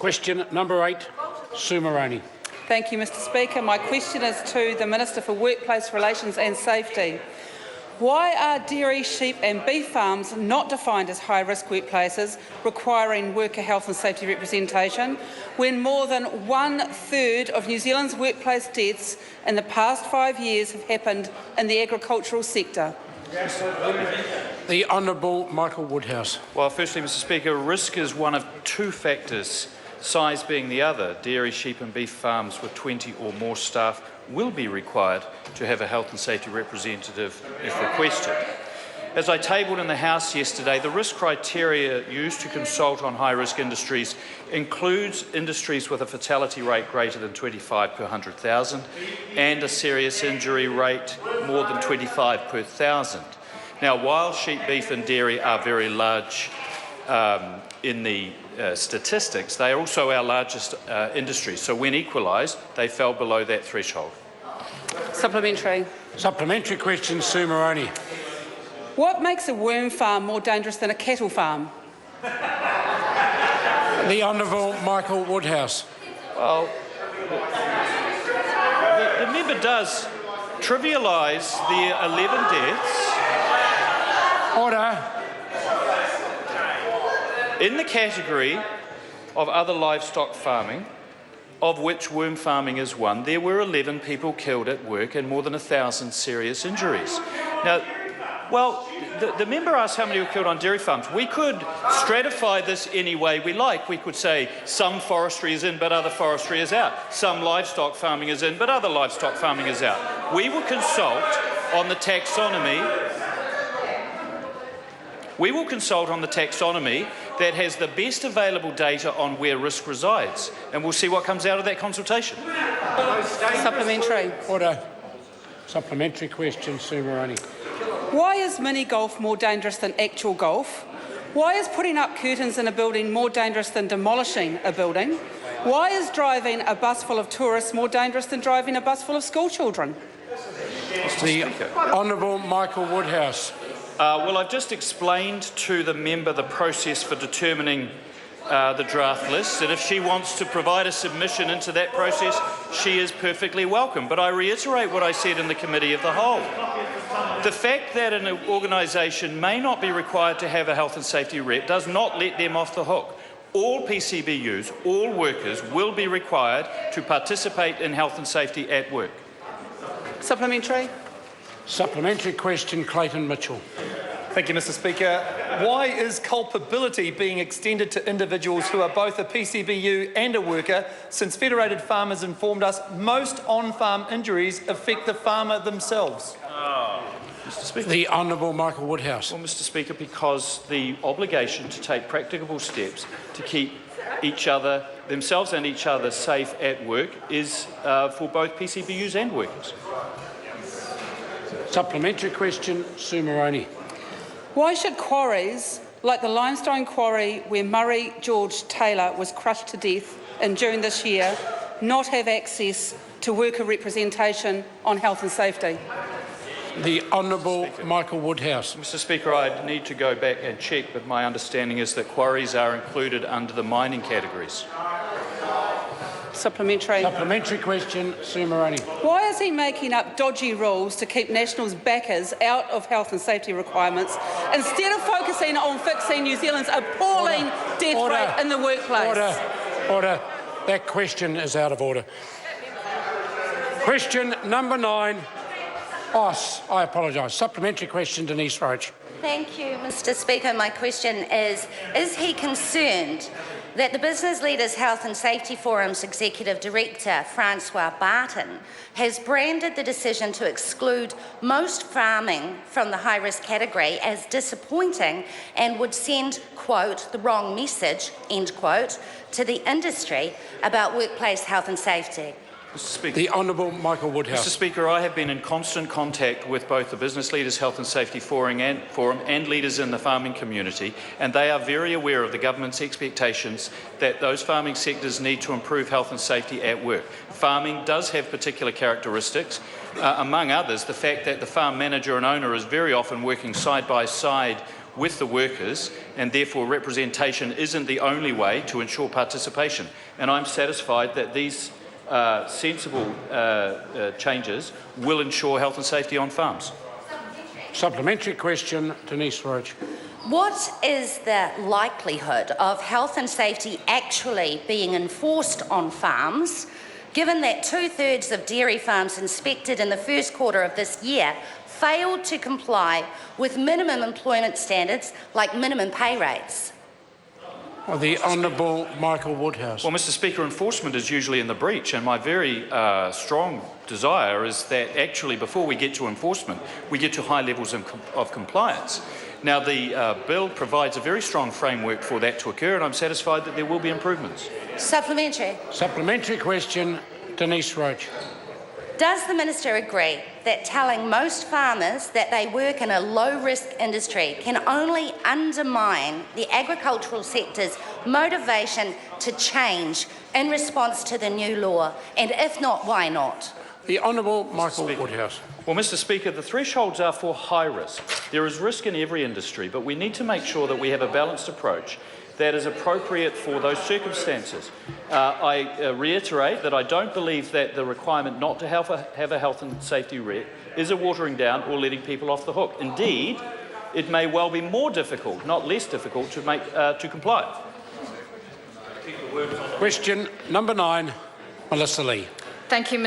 Question number 8, Sue Moroney. Thank you, Mr Speaker. My question is to the Minister for Workplace Relations and Safety. Why are dairy, sheep and beef farms not defined as high-risk workplaces requiring worker health and safety representation when more than 1/3 of New Zealand's workplace deaths in the past 5 years have happened in the agricultural sector? The Honourable Michael Woodhouse. Well, firstly, Mr Speaker, risk is one of 2 factors, size being the other. Dairy, sheep and beef farms with 20 or more staff will be required to have a health and safety representative if requested. As I tabled in the House yesterday, the risk criteria used to consult on high-risk industries includes industries with a fatality rate greater than 25 per 100,000 and a serious injury rate more than 25 per 1,000. Now, while sheep, beef and dairy are very large in the statistics, they are also our largest industry. So when equalised, they fell below that threshold. Supplementary. Supplementary question, Sue Moroney. What makes a worm farm more dangerous than a cattle farm? The Honourable Michael Woodhouse. Well, the member does trivialise the 11 deaths. Order. In the category of other livestock farming, of which worm farming is one, there were 11 people killed at work and more than 1,000 serious injuries. Now, well, the member asked how many were killed on dairy farms. We could stratify this any way we like. We could say some forestry is in but other forestry is out. Some livestock farming is in but other livestock farming is out. We will consult on the taxonomy. We will consult on the taxonomy that has the best available data on where risk resides, and we'll see what comes out of that consultation. Supplementary. Order. Supplementary question, Sue Moroney. Why is mini golf more dangerous than actual golf? Why is putting up curtains in a building more dangerous than demolishing a building? Why is driving a bus full of tourists more dangerous than driving a bus full of school children? The Honourable Michael Woodhouse. Well, I've just explained to the member the process for determining the draft list, and if she wants to provide a submission into that process, she is perfectly welcome. But I reiterate what I said in the Committee of the Whole. The fact that an organisation may not be required to have a health and safety rep does not let them off the hook. All PCBUs, all workers, will be required to participate in health and safety at work. Supplementary. Supplementary question, Clayton Mitchell. Thank you, Mr Speaker. Why is culpability being extended to individuals who are both a PCBU and a worker, since Federated Farmers informed us most on-farm injuries affect the farmer themselves? Mr Speaker. The Honourable Michael Woodhouse. Well, Mr Speaker, because the obligation to take practicable steps to keep each other, themselves and each other safe at work is for both PCBUs and workers. Supplementary question, Sue Moroney. Why should quarries, like the limestone quarry where Murray George Taylor was crushed to death in June this year, not have access to worker representation on health and safety? The Honourable Michael Woodhouse. Mr Speaker, I'd need to go back and check, but my understanding is that quarries are included under the mining categories. Supplementary. Supplementary question, Sue Moroney. Why is he making up dodgy rules to keep National's backers out of health and safety requirements instead of focusing on fixing New Zealand's appalling death rate in the workplace? Order. That question is out of order. Question number 9. I apologise. Supplementary question, Denise Roche. Thank you, Mr Speaker. My question is he concerned that the Business Leaders Health and Safety Forum's Executive Director, Francois Barton, has branded the decision to exclude most farming from the high-risk category as disappointing and would send, quote, the wrong message, end quote, to the industry about workplace health and safety? Mr Speaker. The Honourable Michael Woodhouse. Mr Speaker, I have been in constant contact with both the Business Leaders Health and Safety Forum and leaders in the farming community, and they are very aware of the government's expectations that those farming sectors need to improve health and safety at work. Farming does have particular characteristics, among others the fact that the farm manager and owner is very often working side by side with the workers, and therefore representation isn't the only way to ensure participation. And I'm satisfied that these sensible changes will ensure health and safety on farms. Supplementary question, Denise Roche. What is the likelihood of health and safety actually being enforced on farms, given that 2/3 of dairy farms inspected in the first quarter of this year failed to comply with minimum employment standards like minimum pay rates? The Honourable Michael Woodhouse. Well, Mr. Speaker, enforcement is usually in the breach, and my very strong desire is that actually before we get to enforcement, we get to high levels of compliance. Now, the bill provides a very strong framework for that to occur, and I'm satisfied that there will be improvements. Supplementary. Supplementary question, Denise Roche. Does the Minister agree that telling most farmers that they work in a low-risk industry can only undermine the agricultural sector's motivation to change in response to the new law? And if not, why not? The Honourable Michael Woodhouse. Well, Mr. Speaker, the thresholds are for high risk. There is risk in every industry, but we need to make sure that we have a balanced approach that is appropriate for those circumstances. I reiterate that I don't believe that the requirement not to have a health and safety rep is a watering down or letting people off the hook. Indeed, it may well be more difficult, not less difficult, to comply. Question number 9, Melissa Lee. Thank you,